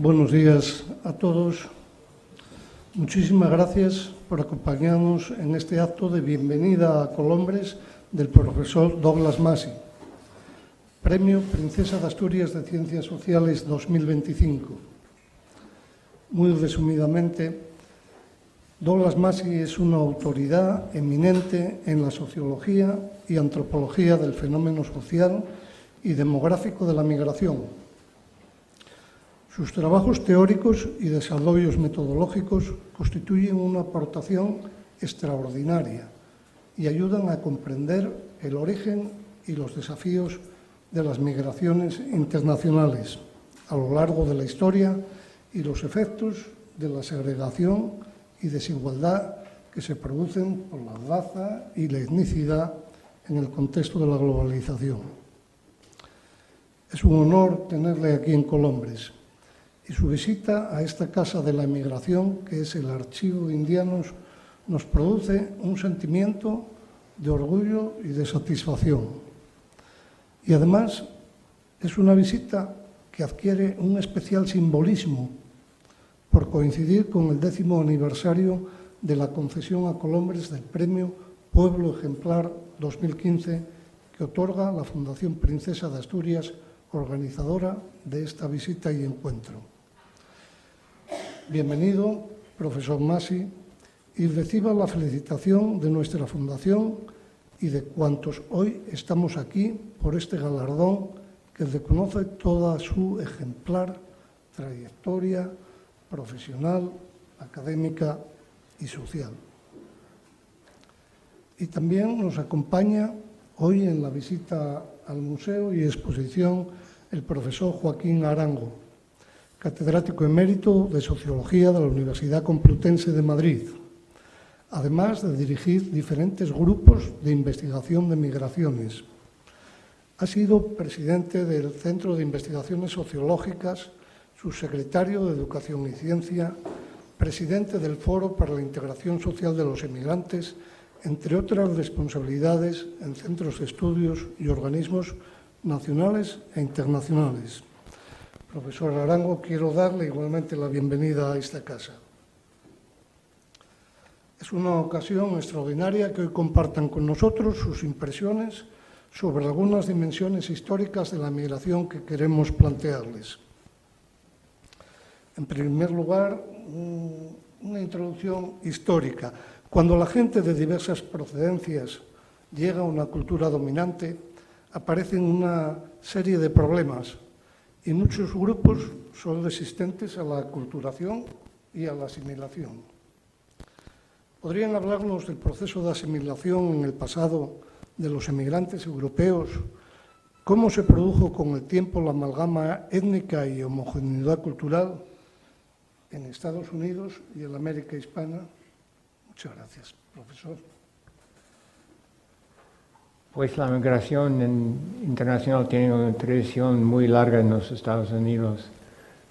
Buenos días a todos. Muchísimas gracias por acompañarnos en este acto de bienvenida a Colombres del profesor Douglas Massey, Premio Princesa de Asturias de Ciencias Sociales 2025. Muy resumidamente, Douglas Massey es una autoridad eminente en la sociología y antropología del fenómeno social y demográfico de la migración. Sus trabajos teóricos y desarrollos metodológicos constituyen una aportación extraordinaria y ayudan a comprender el origen y los desafíos de las migraciones internacionales a lo largo de la historia y los efectos de la segregación y desigualdad que se producen por la raza y la etnicidad en el contexto de la globalización. Es un honor tenerle aquí en Colombres. Y su visita a esta Casa de la Emigración, que es el Archivo de Indianos, nos produce un sentimiento de orgullo y de satisfacción. Y además es una visita que adquiere un especial simbolismo por coincidir con el 10º aniversario de la concesión a Colombres del Premio Pueblo Ejemplar 2015 que otorga la Fundación Princesa de Asturias, organizadora de esta visita y encuentro. Bienvenido, profesor Massey, y reciba la felicitación de nuestra Fundación y de cuantos hoy estamos aquí por este galardón que reconoce toda su ejemplar trayectoria profesional, académica y social. Y también nos acompaña hoy en la visita al museo y exposición el profesor Joaquín Arango, catedrático emérito de Sociología de la Universidad Complutense de Madrid, además de dirigir diferentes grupos de investigación de migraciones. Ha sido presidente del Centro de Investigaciones Sociológicas, subsecretario de Educación y Ciencia, presidente del Foro para la Integración Social de los Emigrantes, entre otras responsabilidades en centros de estudios y organismos nacionales e internacionales. Profesor Arango, quiero darle igualmente la bienvenida a esta casa. Es una ocasión extraordinaria que hoy compartan con nosotros sus impresiones sobre algunas dimensiones históricas de la migración que queremos plantearles. En primer lugar, una introducción histórica. Cuando la gente de diversas procedencias llega a una cultura dominante, aparecen una serie de problemas y muchos grupos son resistentes a la aculturación y a la asimilación. ¿Podrían hablarnos del proceso de asimilación en el pasado de los emigrantes europeos? ¿Cómo se produjo con el tiempo la amalgama étnica y homogeneidad cultural en Estados Unidos y en la América hispana? Muchas gracias, profesor. Pues la migración internacional tiene una tradición muy larga en los Estados Unidos.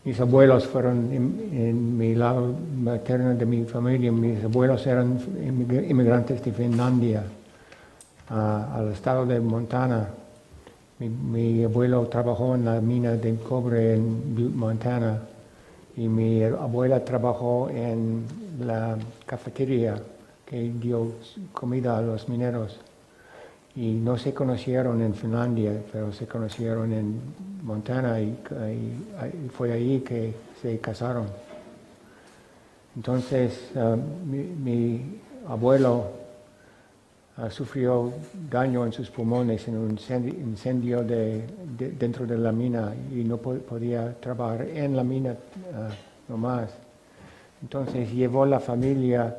Mis abuelos fueron, en mi lado materno de mi familia, mis abuelos eran inmigrantes de Finlandia al estado de Montana. Mi abuelo trabajó en la mina de cobre en Butte, Montana, y mi abuela trabajó en la cafetería que dio comida a los mineros. Y no se conocieron en Finlandia, pero se conocieron en Montana y fue ahí que se casaron. Entonces, mi abuelo sufrió daño en sus pulmones en un incendio dentro de la mina y no podía trabajar en la mina nomás. Entonces llevó la familia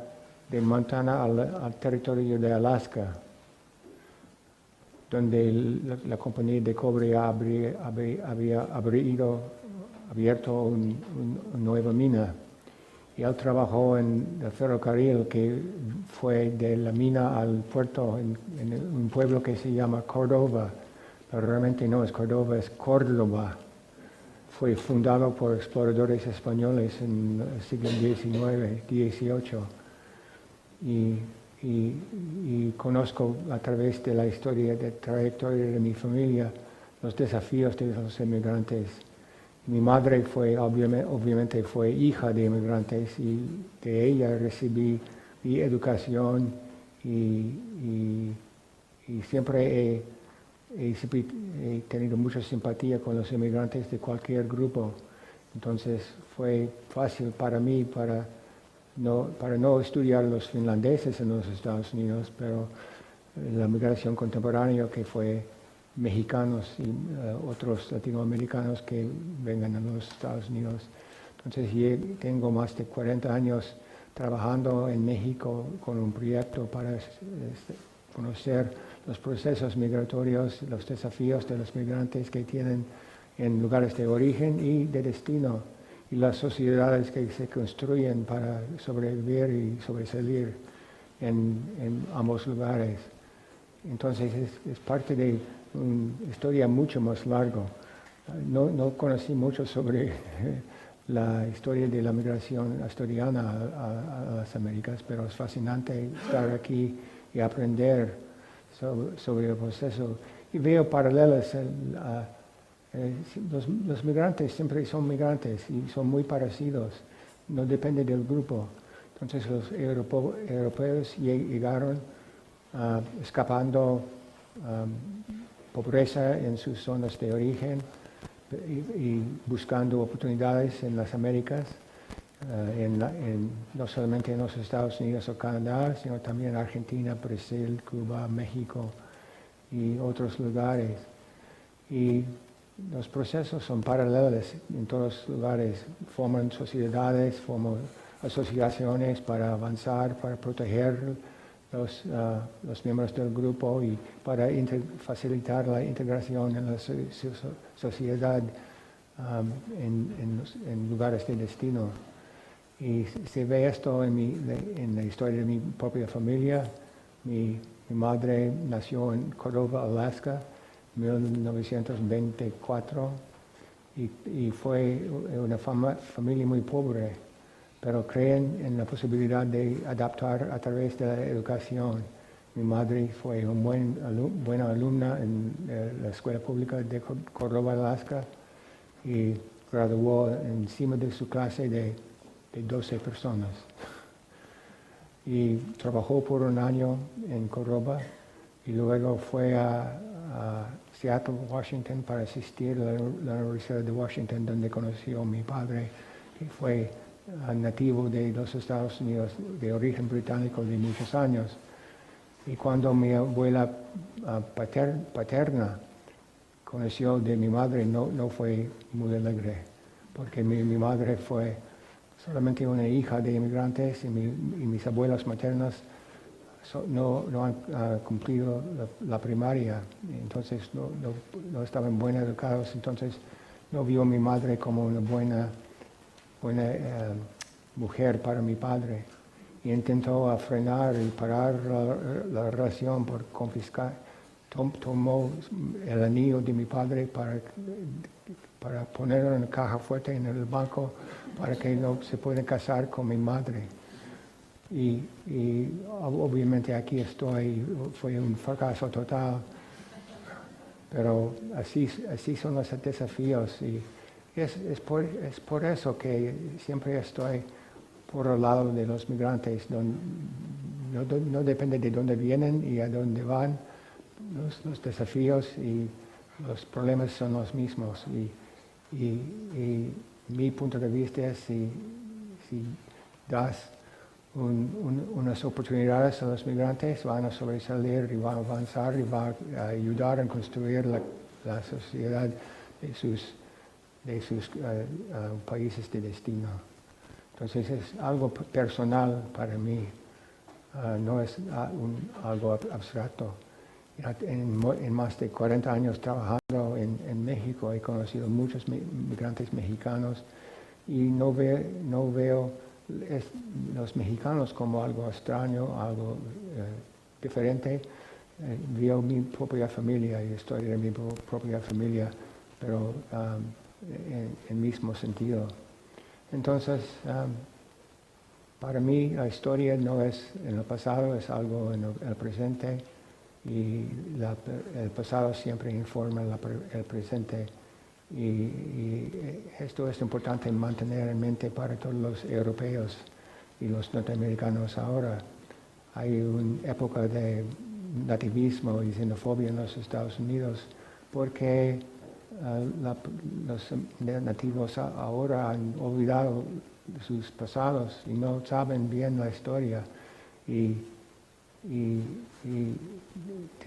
de Montana al territorio de Alaska, donde la compañía de cobre había abierto una nueva mina. Y él trabajó en el ferrocarril que fue de la mina al puerto en un pueblo que se llama Córdoba, pero realmente no es Córdoba, es Córdoba. Fue fundado por exploradores españoles en el siglo XIX, XVIII. Y conozco a través de la historia, de trayectoria de mi familia, los desafíos de los emigrantes Mi madre fue, obviamente fue hija de inmigrantes y de ella recibí mi educación y siempre he tenido mucha simpatía con los inmigrantes de cualquier grupo. Entonces fue fácil para mí para no estudiar los finlandeses en los Estados Unidos, pero la migración contemporánea que fue mexicanos y otros latinoamericanos que vengan a los Estados Unidos. Entonces yo tengo más de 40 años trabajando en México con un proyecto para conocer los procesos migratorios, los desafíos de los migrantes que tienen en lugares de origen y de destino, y las sociedades que se construyen para sobrevivir y sobresalir en ambos lugares. Entonces es parte de una historia mucho más larga. No conocí mucho sobre la historia de la migración asturiana a las Américas, pero es fascinante estar aquí y aprender sobre el proceso. Y veo paralelos. Los migrantes siempre son migrantes y son muy parecidos, no depende del grupo. Entonces los europeos llegaron escapando pobreza en sus zonas de origen y buscando oportunidades en las Américas, no solamente en los Estados Unidos o Canadá, sino también en Argentina, Brasil, Cuba, México y otros lugares. Y los procesos son paralelos en todos los lugares, forman sociedades, forman asociaciones para avanzar, para proteger los miembros del grupo y para facilitar la integración en la sociedad en lugares de destino. Y se ve esto en la historia de mi propia familia. Mi madre nació en Cordova, Alaska, en 1924, y fue una familia muy pobre, pero creen en la posibilidad de adaptar a través de la educación. Mi madre fue una buena alumna en la escuela pública de Cordova, Alaska, y graduó encima de su clase de 12 personas. Y trabajó por un año en Cordova y luego fue a Seattle, Washington, para asistir a la Universidad de Washington, donde conoció a mi padre, que fue nativo de los Estados Unidos, de origen británico de muchos años. Y cuando mi abuela paterna conoció de mi madre, no fue muy alegre, porque mi madre fue solamente una hija de inmigrantes y mis abuelas maternas no han cumplido la primaria, entonces no estaban bien educados, entonces no vio a mi madre como una buena mujer para mi padre, y intentó frenar y parar la relación por confiscar. Tomó el anillo de mi padre para ponerlo en una caja fuerte en el banco para que no se pueda casar con mi madre. Y obviamente aquí estoy, fue un fracaso total, pero así son los desafíos, y es por eso que siempre estoy por el lado de los migrantes. No depende de dónde vienen y a dónde van, los desafíos y los problemas son los mismos, y mi punto de vista es si das unas oportunidades a los migrantes, van a sobresalir y van a avanzar y van a ayudar a construir la sociedad de sus países de destino. Entonces es algo personal para mí, no es algo abstracto. En más de 40 años trabajando en México he conocido muchos migrantes mexicanos y no veo los mexicanos como algo extraño, algo diferente. Veo mi propia familia y historia de mi propia familia, pero en el mismo sentido. Entonces, para mí la historia no es en el pasado, es algo en el presente, y el pasado siempre informa el presente, y esto es importante mantener en mente para todos los europeos y los norteamericanos ahora. Hay una época de nativismo y xenofobia en los Estados Unidos porque los nativos ahora han olvidado sus pasados y no saben bien la historia y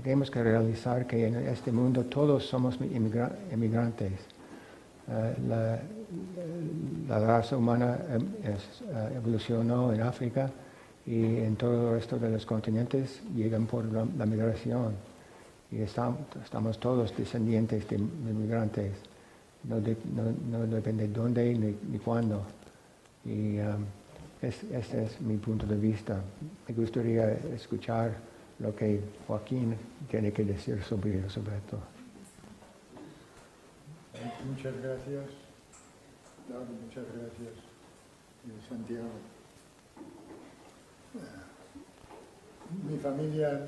tenemos que realizar que en este mundo todos somos emigrantes. La raza humana evolucionó en África y en todo el resto de los continentes llegan por la migración y estamos todos descendientes de inmigrantes, no depende de dónde ni cuándo. Y este es mi punto de vista. Me gustaría escuchar lo que Joaquín tiene que decir sobre esto. Muchas gracias, David, muchas gracias, Santiago. Mi familia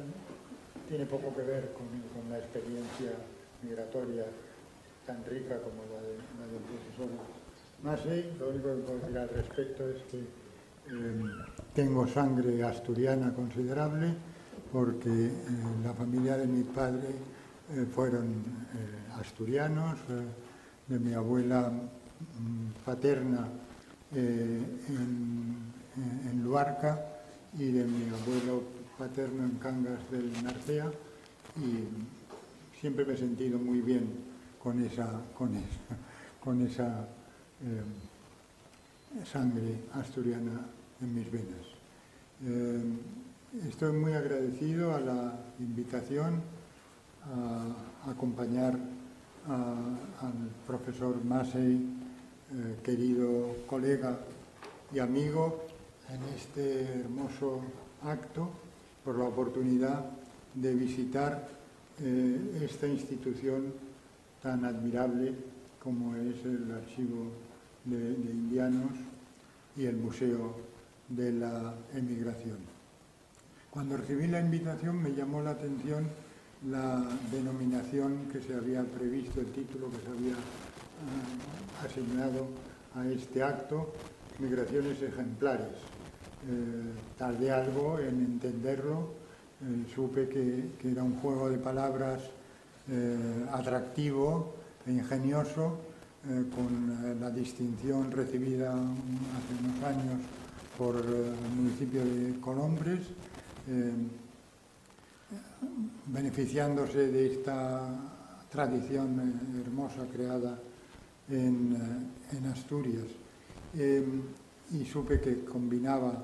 tiene poco que ver con la experiencia migratoria tan rica como la del profesor Massey. Lo único que puedo decir al respecto es que tengo sangre asturiana considerable porque la familia de mi padre fueron asturianos, de mi abuela paterna en Luarca y de mi abuelo paterno en Cangas del Narcea, y siempre me he sentido muy bien con esa sangre asturiana en mis venas. Estoy muy agradecido a la invitación a acompañar al profesor Massey, querido colega y amigo, en este hermoso acto, por la oportunidad de visitar esta institución tan admirable como es el Archivo de Indianos y el Museo de la Emigración. Cuando recibí la invitación me llamó la atención la denominación que se había previsto, el título que se había asignado a este acto, Migraciones Ejemplares. Tardé algo en entenderlo, supe que era un juego de palabras atractivo e ingenioso, con la distinción recibida hace unos años por el municipio de Colombres, beneficiándose de esta tradición hermosa creada en Asturias. Y supe que combinaba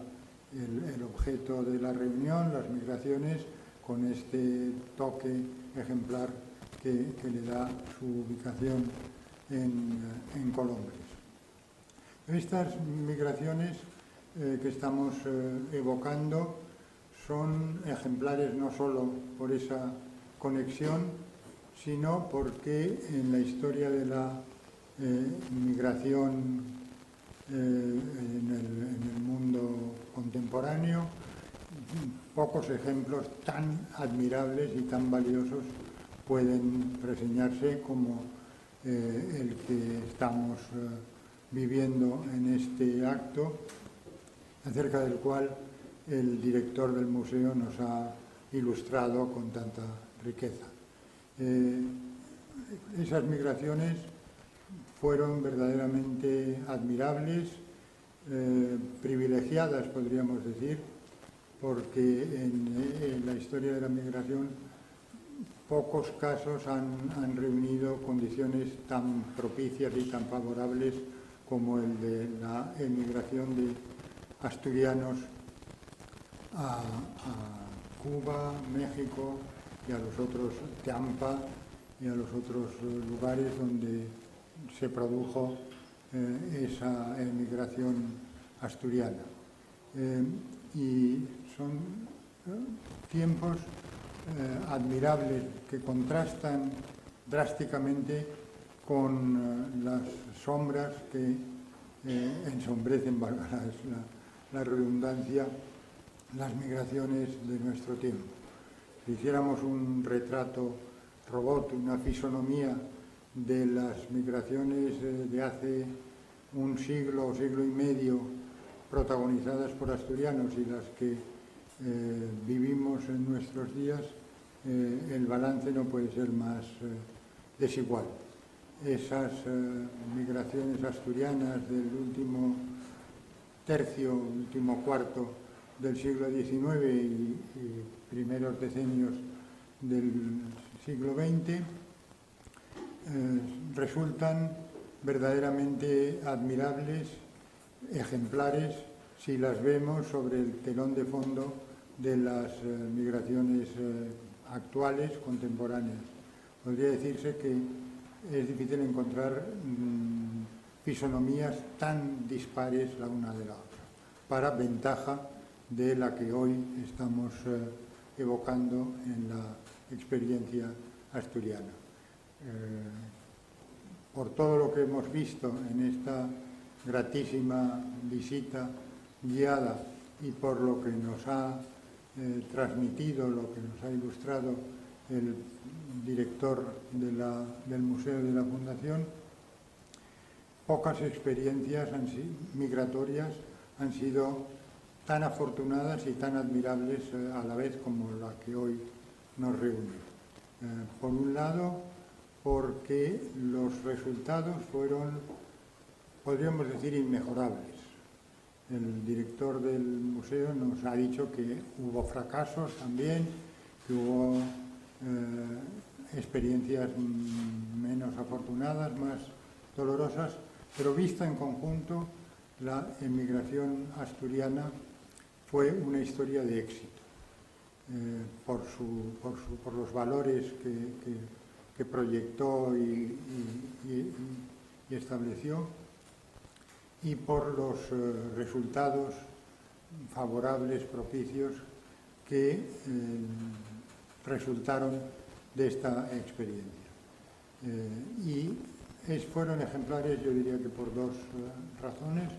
el objeto de la reunión, las migraciones, con este toque ejemplar que le da su ubicación en Colombres. Estas migraciones que estamos evocando son ejemplares no solo por esa conexión, sino porque en la historia de la migración en el mundo contemporáneo, pocos ejemplos tan admirables y tan valiosos pueden reseñarse como el que estamos viviendo en este acto, acerca del cual el director del museo nos ha ilustrado con tanta riqueza. Esas migraciones fueron verdaderamente admirables, privilegiadas, podríamos decir, porque en la historia de la migración pocos casos han reunido condiciones tan propicias y tan favorables como el de la emigración de asturianos a Cuba, México y a los otros, Tampa y a los otros lugares donde se produjo esa emigración asturiana. Y son tiempos admirables que contrastan drásticamente con las sombras que ensombrecen, valga la redundancia, las migraciones de nuestro tiempo. Si hiciéramos un retrato robot, una fisonomía de las migraciones de hace un siglo o siglo y medio protagonizadas por asturianos y las que vivimos en nuestros días, el balance no puede ser más desigual. Esas migraciones asturianas del último tercio, último cuarto del siglo XIX y primeros decenios del siglo XX resultan verdaderamente admirables, ejemplares, si las vemos sobre el telón de fondo de las migraciones actuales, contemporáneas. Podría decirse que es difícil encontrar fisonomías tan dispares la una de la otra, para ventaja de la que hoy estamos evocando en la experiencia asturiana. Por todo lo que hemos visto en esta gratísima visita guiada y por lo que nos ha transmitido, lo que nos ha ilustrado el director del Museo de la Fundación, pocas experiencias migratorias han sido tan afortunadas y tan admirables a la vez como la que hoy nos reúne. Por un lado, porque los resultados fueron, podríamos decir, inmejorables. El director del museo nos ha dicho que hubo fracasos también, que hubo experiencias menos afortunadas, más dolorosas, pero vista en conjunto, la emigración asturiana fue una historia de éxito, por los valores que proyectó y estableció, y por los resultados favorables, propicios, que resultaron de esta experiencia. Fueron ejemplares, yo diría que por dos razones.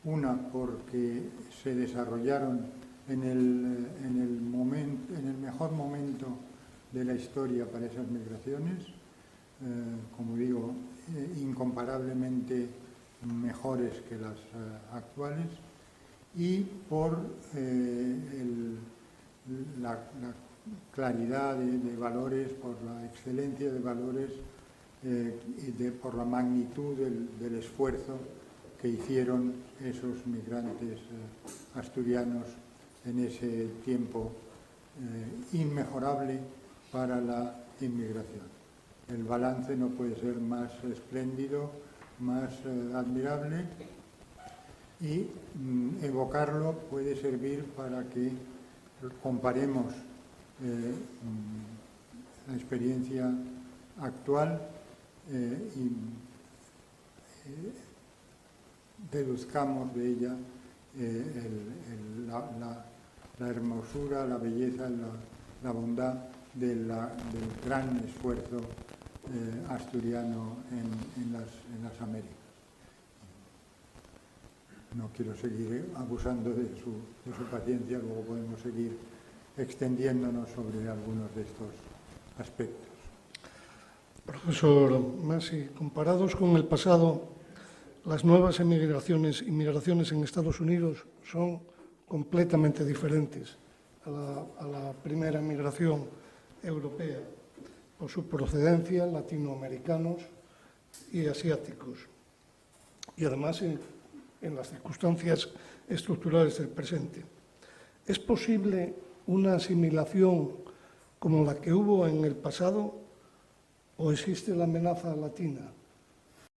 Una, porque se desarrollaron en el mejor momento de la historia para esas migraciones, como digo, incomparablemente mejores que las actuales, y por la claridad de valores, por la excelencia de valores y por la magnitud del esfuerzo que hicieron esos migrantes asturianos en ese tiempo inmejorable para la inmigración. El balance no puede ser más espléndido, más admirable, y evocarlo puede servir para que comparemos la experiencia actual y deduzcamos de ella la hermosura, la belleza, la bondad del gran esfuerzo asturiano en las Américas. No quiero seguir abusando de su paciencia, luego podemos seguir extendiéndonos sobre algunos de estos aspectos. Profesor Masi, comparados con el pasado, las nuevas inmigraciones en Estados Unidos son completamente diferentes a la primera migración europea, por su procedencia, latinoamericanos y asiáticos, y además en las circunstancias estructurales del presente. ¿Es posible una asimilación como la que hubo en el pasado o existe la amenaza latina?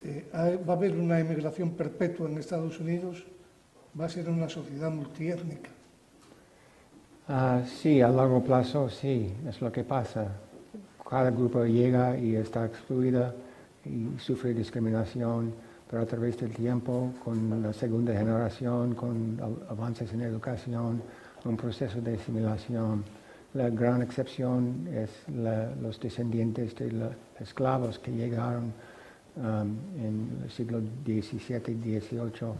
¿Va a haber una emigración perpetua en Estados Unidos? ¿Va a ser una sociedad multiétnica? Sí, a largo plazo sí, es lo que pasa. Cada grupo llega y está excluida y sufre discriminación, pero a través del tiempo, con la segunda generación, con avances en educación, un proceso de asimilación. La gran excepción es los descendientes de los esclavos que llegaron en el siglo XVII y XVIII,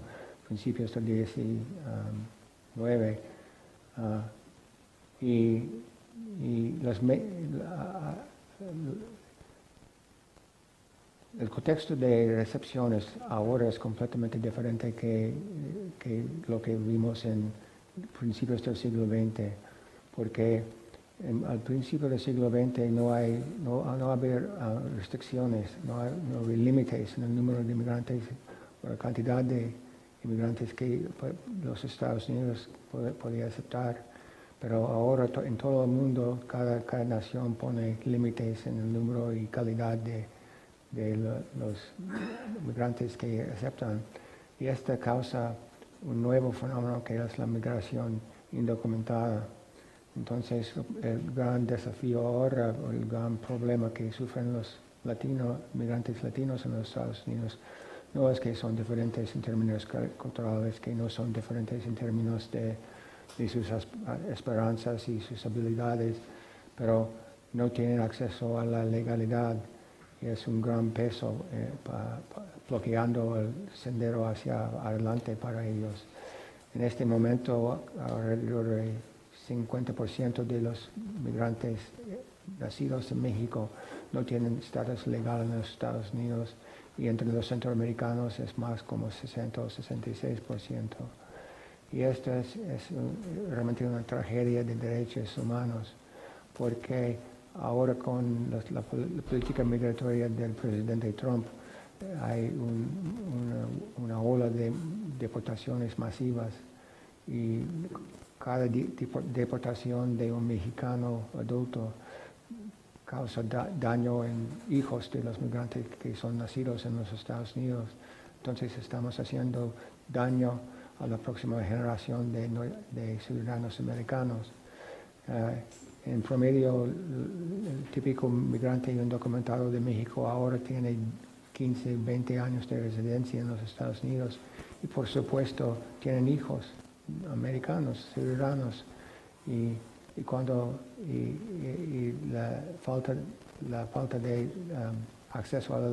principios del XIX. El contexto de recepciones ahora es completamente diferente que lo que vimos en principios del siglo XX, porque al principio del siglo XX no había restricciones, no había límites en el número de inmigrantes, o la cantidad de inmigrantes que los Estados Unidos podía aceptar. Pero ahora en todo el mundo cada nación pone límites en el número y calidad de los migrantes que aceptan. Y esto causa un nuevo fenómeno que es la migración indocumentada. Entonces, el gran desafío ahora, el gran problema que sufren los migrantes latinos en los Estados Unidos, no es que son diferentes en términos culturales, que no son diferentes en términos de sus esperanzas y sus habilidades, pero no tienen acceso a la legalidad. Y es un gran peso bloqueando el sendero hacia adelante para ellos. En este momento, alrededor del 50% de los migrantes nacidos en México no tienen estatus legal en los Estados Unidos, y entre los centroamericanos es más como 60 o 66%. Y esto es realmente una tragedia de derechos humanos, porque ahora con la política migratoria del presidente Trump hay una ola de deportaciones masivas, y cada deportación de un mexicano adulto causa daño en hijos de los migrantes que son nacidos en los Estados Unidos. Entonces estamos haciendo daño a la próxima generación de ciudadanos americanos. En promedio, el típico migrante indocumentado de México ahora tiene 15, 20 años de residencia en los Estados Unidos, y por supuesto tienen hijos americanos, ciudadanos, y la falta de acceso a la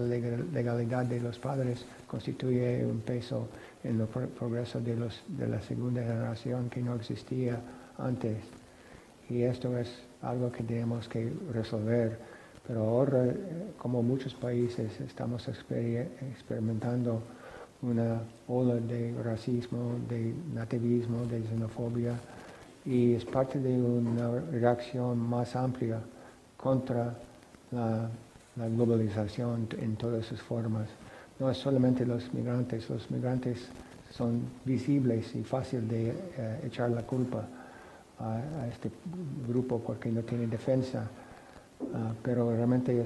legalidad de los padres constituye un peso en el progreso de la segunda generación que no existía antes. Y esto es algo que tenemos que resolver. Pero ahora, como muchos países, estamos experimentando una ola de racismo, de nativismo, de xenofobia, y es parte de una reacción más amplia contra la globalización en todas sus formas. No es solamente los migrantes son visibles y fácil de echar la culpa a este grupo porque no tiene defensa, pero realmente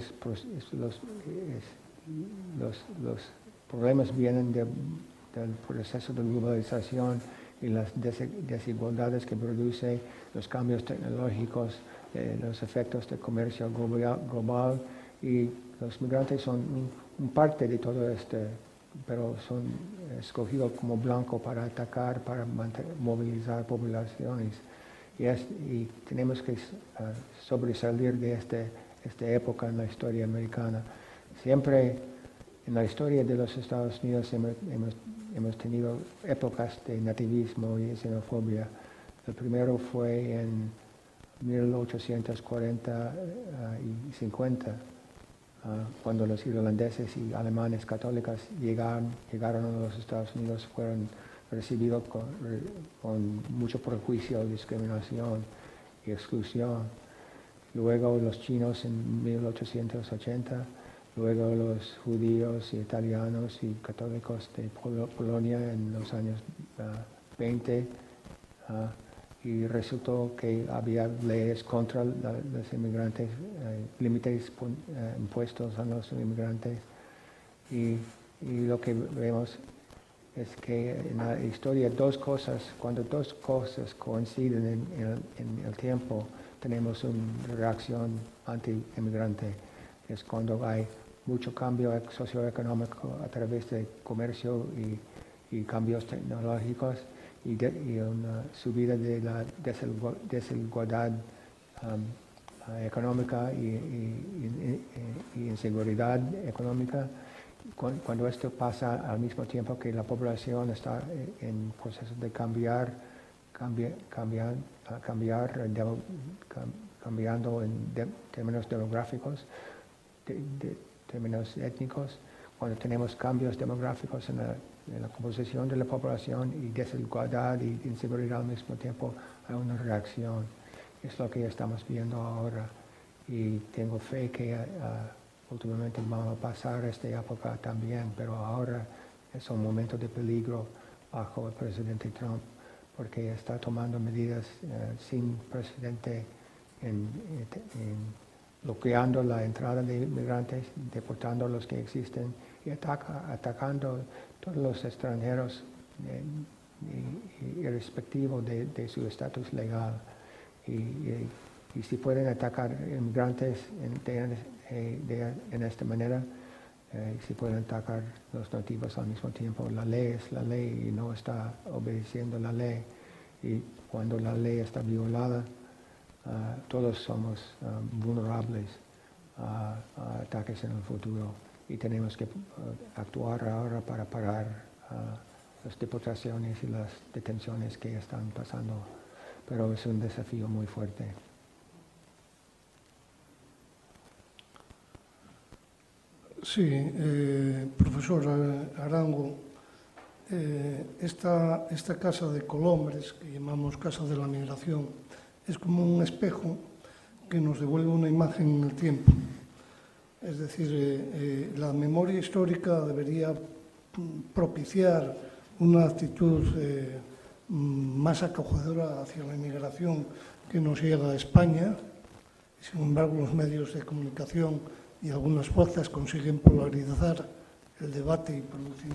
los problemas vienen del proceso de globalización y las desigualdades que produce, los cambios tecnológicos, los efectos del comercio global, y los migrantes son un parte de todo esto, pero son escogidos como blanco para atacar, para movilizar poblaciones. Y tenemos que sobresalir de esta época en la historia americana. Siempre en la historia de los Estados Unidos hemos tenido épocas de nativismo y xenofobia. El primero fue en 1840 y 50, cuando los irlandeses y alemanes católicos llegaron a los Estados Unidos, fueron recibidos con mucho prejuicio, discriminación y exclusión. Luego los chinos en 1880, luego los judíos y italianos y católicos de Polonia en los años 20, y resultó que había leyes contra los inmigrantes, límites impuestos a los inmigrantes, y lo que vemos es que en la historia cuando dos cosas coinciden en el tiempo, tenemos una reacción anti-inmigrante. Es cuando hay mucho cambio socioeconómico a través de comercio y cambios tecnológicos, y una subida de la desigualdad económica y inseguridad económica. Cuando esto pasa al mismo tiempo que la población está en proceso de cambiando en términos demográficos, términos étnicos, cuando tenemos cambios demográficos en la composición de la población y desigualdad y inseguridad al mismo tiempo, hay una reacción. Es lo que estamos viendo ahora y tengo fe que últimamente vamos a pasar esta época también, pero ahora es un momento de peligro bajo el presidente Trump porque está tomando medidas sin precedente en bloqueando la entrada de inmigrantes, deportando a los que existen y atacando a todos los extranjeros irrespectivo de su estatus legal. Y si pueden atacar inmigrantes en esta manera, si pueden atacar los nativos al mismo tiempo. La ley es la ley y no está obedeciendo la ley. Y cuando la ley está violada, todos somos vulnerables a ataques en el futuro y tenemos que actuar ahora para parar las deportaciones y las detenciones que están pasando. Pero es un desafío muy fuerte. Sí, profesor Arango, esta Casa de Colombres, que llamamos Casa de la Migración, es como un espejo que nos devuelve una imagen en el tiempo. Es decir, la memoria histórica debería propiciar una actitud más acogedora hacia la inmigración que nos llega a España. Sin embargo, los medios de comunicación y algunas fuerzas consiguen polarizar el debate y producir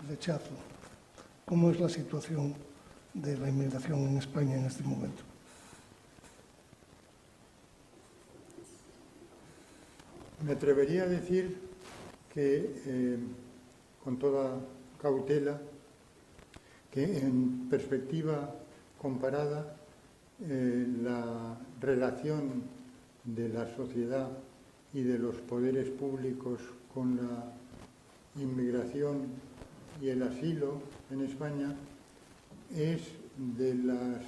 rechazo. ¿Cómo es la situación de la inmigración en España en este momento? Me atrevería a decir que, con toda cautela, que en perspectiva comparada, la relación de la sociedad y de los poderes públicos con la inmigración y el asilo en España es de las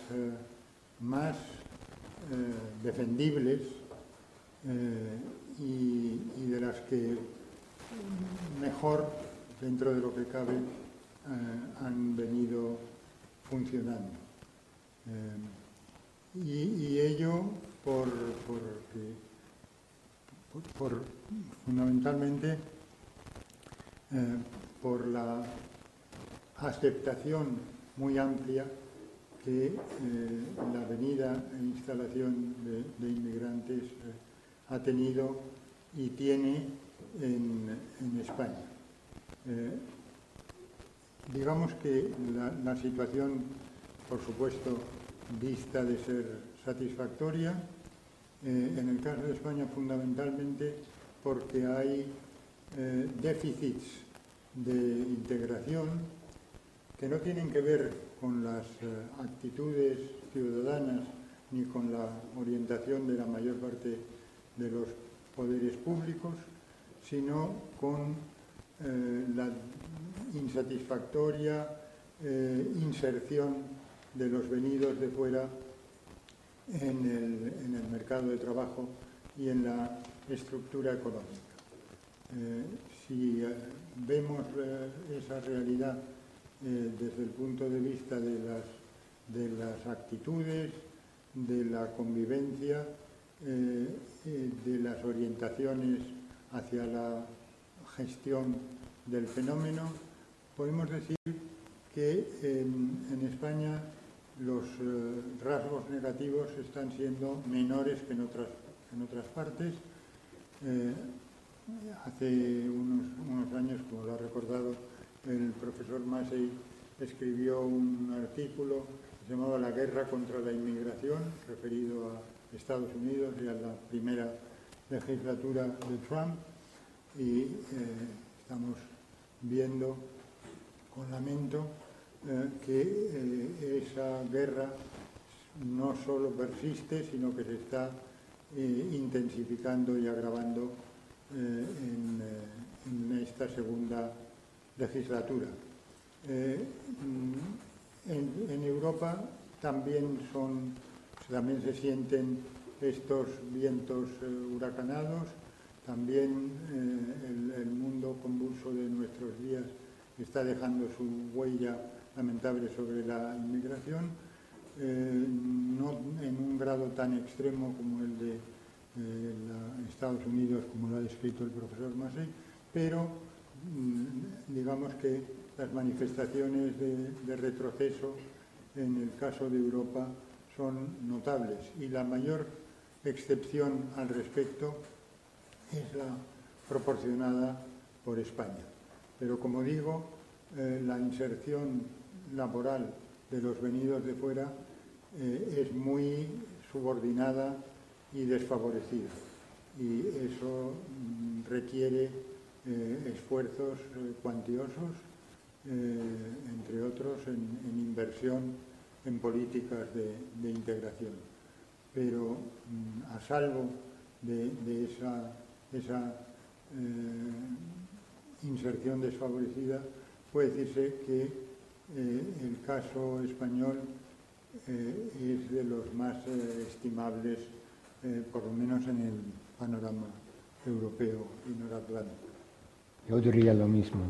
más defendibles y de las que mejor, dentro de lo que cabe, han venido funcionando. Y ello fundamentalmente por la aceptación muy amplia que la venida e instalación de inmigrantes ha tenido y tiene en España. Digamos que la situación, por supuesto, dista de ser satisfactoria. En el caso de España, fundamentalmente porque hay déficits de integración que no tienen que ver con las actitudes ciudadanas ni con la orientación de la mayor parte de los poderes públicos, sino con la insatisfactoria inserción de los venidos de fuera en el mercado de trabajo y en la estructura económica. Si vemos esa realidad desde el punto de vista de las actitudes, de la convivencia, de las orientaciones hacia la gestión del fenómeno, podemos decir que en España los rasgos negativos están siendo menores que en otras partes. Hace unos años, como lo ha recordado el profesor Massey, escribió un artículo que se llamaba La guerra contra la inmigración, referido a Estados Unidos y a la primera legislatura de Trump, y estamos viendo con lamento que esa guerra no solo persiste, sino que se está intensificando y agravando en esta segunda legislatura. En Europa también se sienten estos vientos huracanados, también el mundo convulso de nuestros días está dejando su huella lamentable sobre la inmigración, no en un grado tan extremo como el de Estados Unidos, como lo ha descrito el profesor Massey, pero digamos que las manifestaciones de retroceso en el caso de Europa son notables y la mayor excepción al respecto es la proporcionada por España. Pero como digo, la inserción laboral de los venidos de fuera es muy subordinada y desfavorecida, y eso requiere esfuerzos cuantiosos, entre otros en inversión en políticas de integración. Pero a salvo de esa inserción desfavorecida, puede decirse que el caso español es de los más estimables, por lo menos en el panorama europeo y noratlántico. Yo diría lo mismo.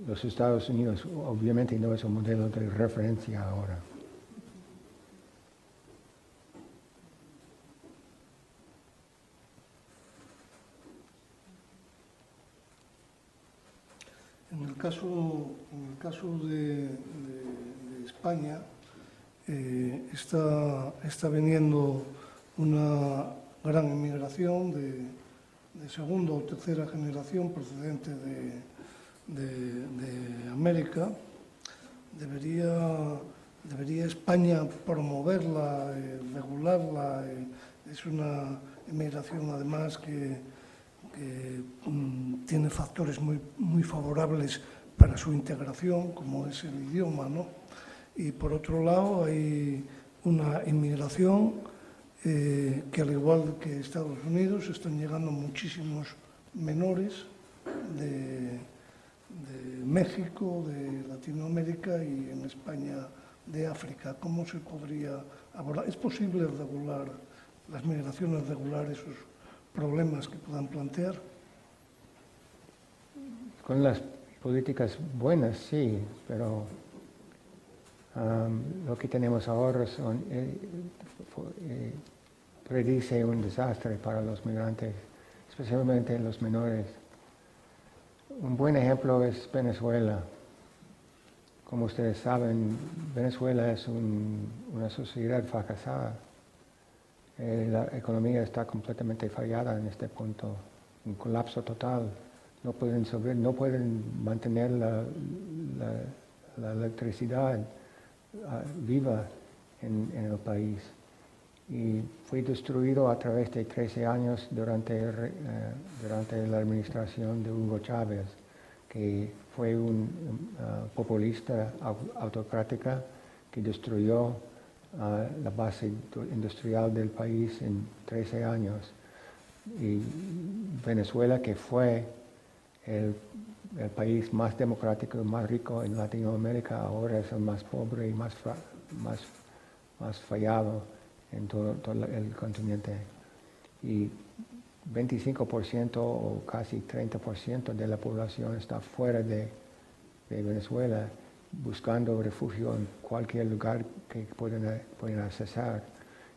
Los Estados Unidos obviamente no es un modelo de referencia ahora. En el caso de España, está viniendo una gran inmigración de segunda o tercera generación procedente de América. Debería España promoverla, regularla. Es una inmigración además que tiene factores muy favorables para su integración, como es el idioma, ¿no? Y por otro lado hay una inmigración que, al igual que Estados Unidos, están llegando muchísimos menores de México, de Latinoamérica y en España de África. ¿Cómo se podría abordar? ¿Es posible regular las migraciones, regular esos problemas que puedan plantear? Con las políticas buenas, sí, pero lo que tenemos ahora predice un desastre para los migrantes, especialmente los menores. Un buen ejemplo es Venezuela. Como ustedes saben, Venezuela es una sociedad fracasada. La economía está completamente fallada en este punto, un colapso total. No pueden mantener la electricidad viva en el país. Y fue destruido a través de 13 años durante la administración de Hugo Chávez, que fue un populista autocrática que destruyó la base industrial del país en 13 años. Y Venezuela, que fue el país más democrático y más rico en Latinoamérica, ahora es el más pobre y más fallado en todo el continente. Y 25% o casi 30% de la población está fuera de Venezuela, buscando refugio en cualquier lugar que puedan accesar.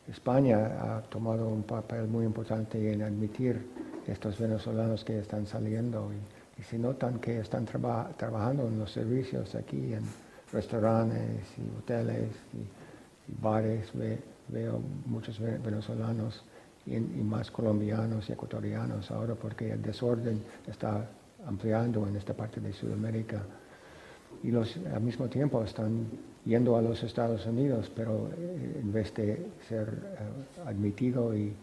España ha tomado un papel muy importante en admitir estos venezolanos que están saliendo y se notan que están trabajando en los servicios aquí, en restaurantes y hoteles y bares. Veo muchos venezolanos y más colombianos y ecuatorianos ahora, porque el desorden está ampliando en esta parte de Sudamérica. Y al mismo tiempo están yendo a los Estados Unidos, pero en vez de ser admitido y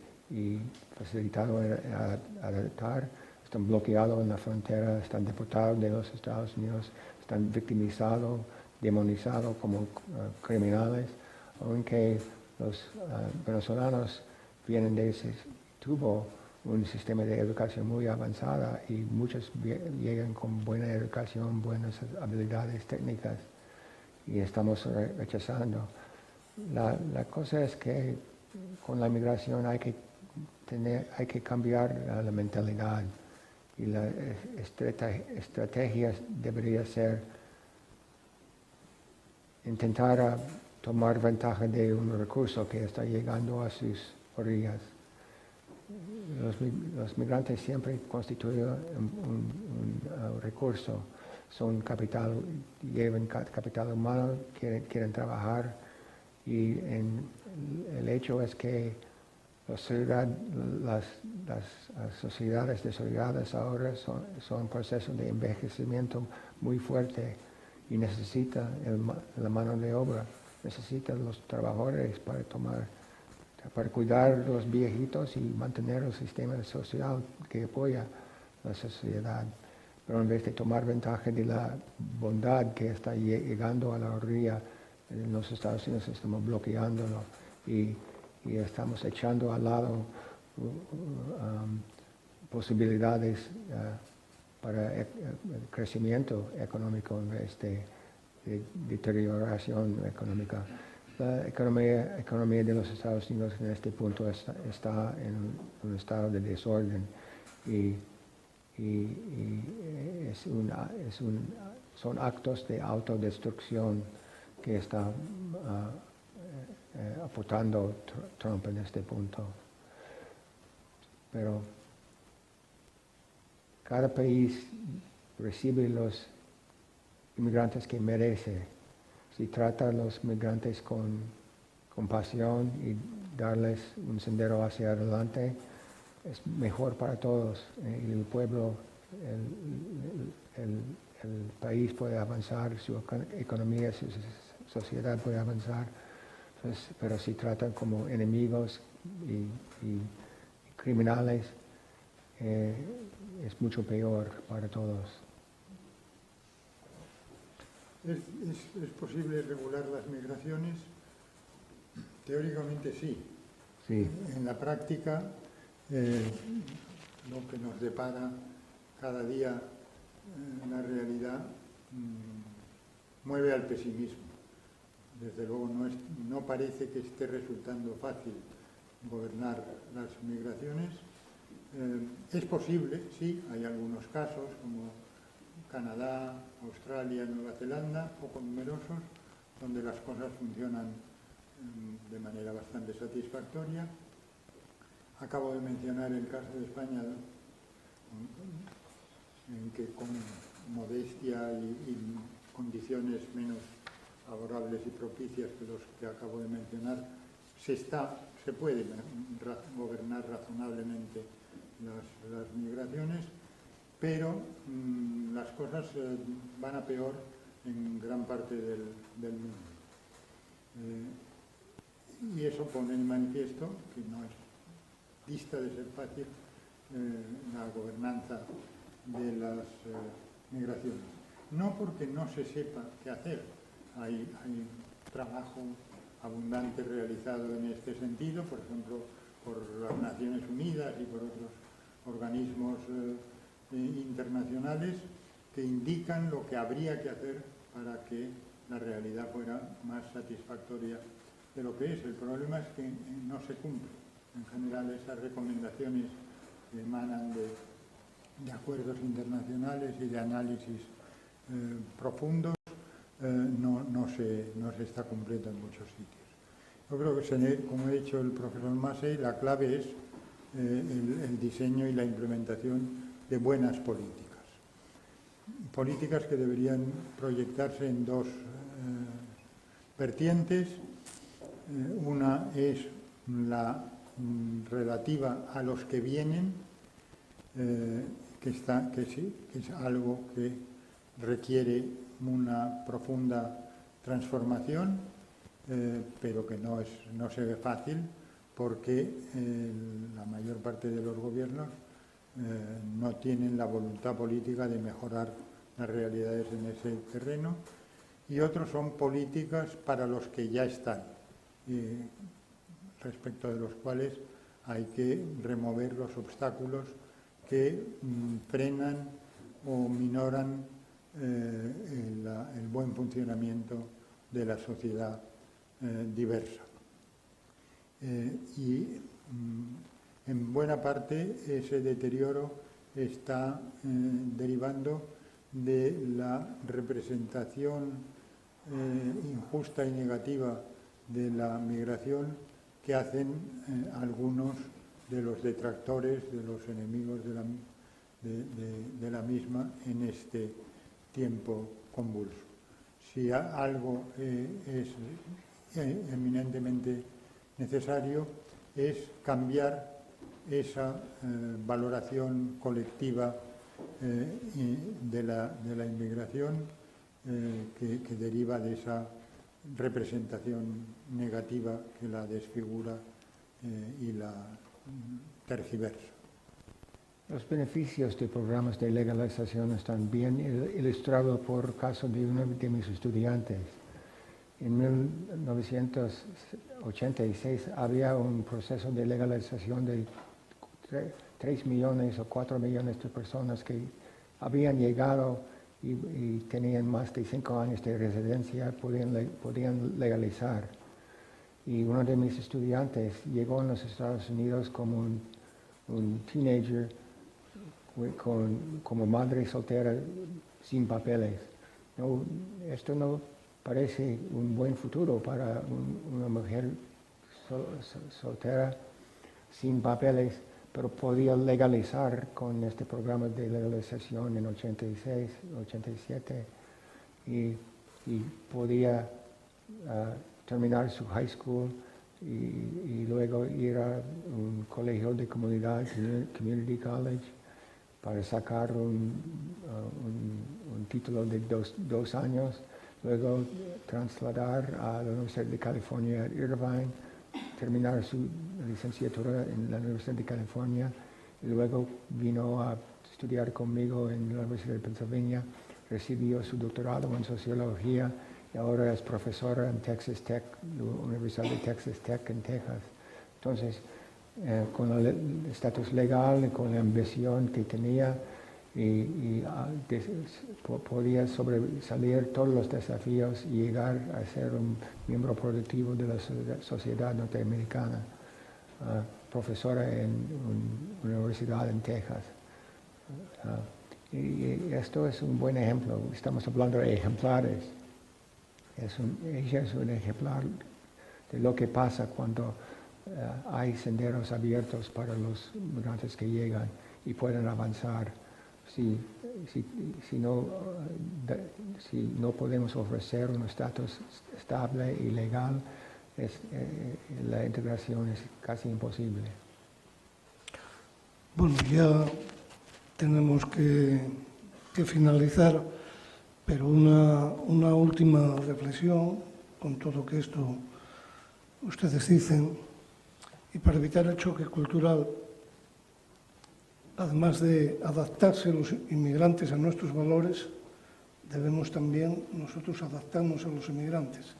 facilitado a adaptar, están bloqueados en la frontera, están deportados de los Estados Unidos, están victimizados, demonizados como criminales, aunque los venezolanos vienen tuvo un sistema de educación muy avanzada y muchos llegan con buena educación, buenas habilidades técnicas y estamos rechazando. La cosa es que con la inmigración hay que hay que cambiar la mentalidad y la estrategia debería ser intentar tomar ventaja de un recurso que está llegando a sus orillas. Los migrantes siempre constituyen un recurso, son capital, llevan capital humano, quieren trabajar y el hecho es que las sociedades desarrolladas ahora son en proceso de envejecimiento muy fuerte y necesitan la mano de obra, necesitan los trabajadores para cuidar a los viejitos y mantener el sistema social que apoya la sociedad. Pero en vez de tomar ventaja de la bondad que está llegando a la orilla, en los Estados Unidos estamos bloqueándolo y estamos echando al lado posibilidades para el crecimiento económico en vez de deterioración económica. La economía de los Estados Unidos en este punto está en un estado de desorden y son actos de autodestrucción que está apuntando Trump en este punto. Pero cada país recibe los inmigrantes que merece. Si trata a los migrantes con compasión y darles un sendero hacia adelante, es mejor para todos. Y el pueblo, el país puede avanzar, su economía, su sociedad puede avanzar. Pero si tratan como enemigos y criminales, es mucho peor para todos. ¿Es posible regular las migraciones? Teóricamente sí. Sí. En la práctica, lo que nos depara cada día la realidad mueve al pesimismo. Desde luego no parece que esté resultando fácil gobernar las migraciones. Es posible, sí, hay algunos casos como Canadá, Australia, Nueva Zelanda, poco numerosos, donde las cosas funcionan de manera bastante satisfactoria. Acabo de mencionar el caso de España, en que con modestia y condiciones menos favorables y propicias que los que acabo de mencionar, se puede gobernar razonablemente las migraciones, pero las cosas van a peor en gran parte del mundo. Y eso pone en manifiesto que no es dista de ser fácil la gobernanza de las migraciones. No porque no se sepa qué hacer, hay trabajo abundante realizado en este sentido, por ejemplo, por las Naciones Unidas y por otros organismos internacionales que indican lo que habría que hacer para que la realidad fuera más satisfactoria de lo que es. El problema es que no se cumple. En general, esas recomendaciones que emanan de acuerdos internacionales y de análisis profundos no se está cumpliendo en muchos sitios. Yo creo que, como ha dicho el profesor Massey, la clave es el diseño y la implementación de buenas políticas. Políticas que deberían proyectarse en dos vertientes. Una es la relativa a los que vienen, que es algo que requiere una profunda transformación, pero que no se ve fácil porque la mayor parte de los gobiernos no tienen la voluntad política de mejorar las realidades en ese terreno, y otros son políticas para los que ya están, respecto de los cuales hay que remover los obstáculos que frenan o minoran el buen funcionamiento de la sociedad diversa. Y En buena parte ese deterioro está derivando de la representación injusta y negativa de la migración que hacen algunos de los detractores, de los enemigos de la misma en este tiempo convulso. Si algo es eminentemente necesario es cambiar esa valoración colectiva de la inmigración que deriva de esa representación negativa que la desfigura y la tergiversa. Los beneficios de programas de legalización están bien ilustrados por el caso de uno de mis estudiantes. En 1986 había un proceso de legalización de 3 millones o 4 millones de personas que habían llegado y tenían más de 5 años de residencia, podían legalizar. Y uno de mis estudiantes llegó a los Estados Unidos como un teenager, como madre soltera sin papeles. No, esto no parece un buen futuro para una mujer soltera sin papeles, pero podía legalizar con este programa de legalización en 86, 87 y podía terminar su high school y luego ir a un colegio de comunidad, community college, para sacar un título de dos años, luego trasladar a la Universidad de California, Irvine, terminar su licenciatura en la Universidad de California y luego vino a estudiar conmigo en la Universidad de Pennsylvania, recibió su doctorado en sociología y ahora es profesora en Texas Tech, la Universidad de Texas Tech en Texas. Entonces, con el estatus legal y con la ambición que tenía podía sobresalir todos los desafíos y llegar a ser un miembro productivo de la sociedad norteamericana, profesora en una universidad en Texas. Y esto es un buen ejemplo. Estamos hablando de ejemplares. Ella es un ejemplar de lo que pasa cuando hay senderos abiertos para los migrantes que llegan y pueden avanzar. Si no podemos ofrecer un estatus estable y legal, la integración es casi imposible. Bueno, ya tenemos que finalizar, pero una última reflexión con todo que esto ustedes dicen, y para evitar el choque cultural, además de adaptarse los inmigrantes a nuestros valores, debemos también nosotros adaptarnos a los inmigrantes.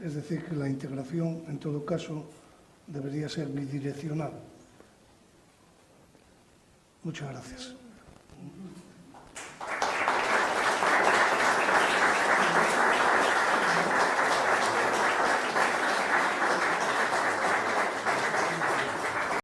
Es decir, que la integración, en todo caso, debería ser bidireccional. Muchas gracias.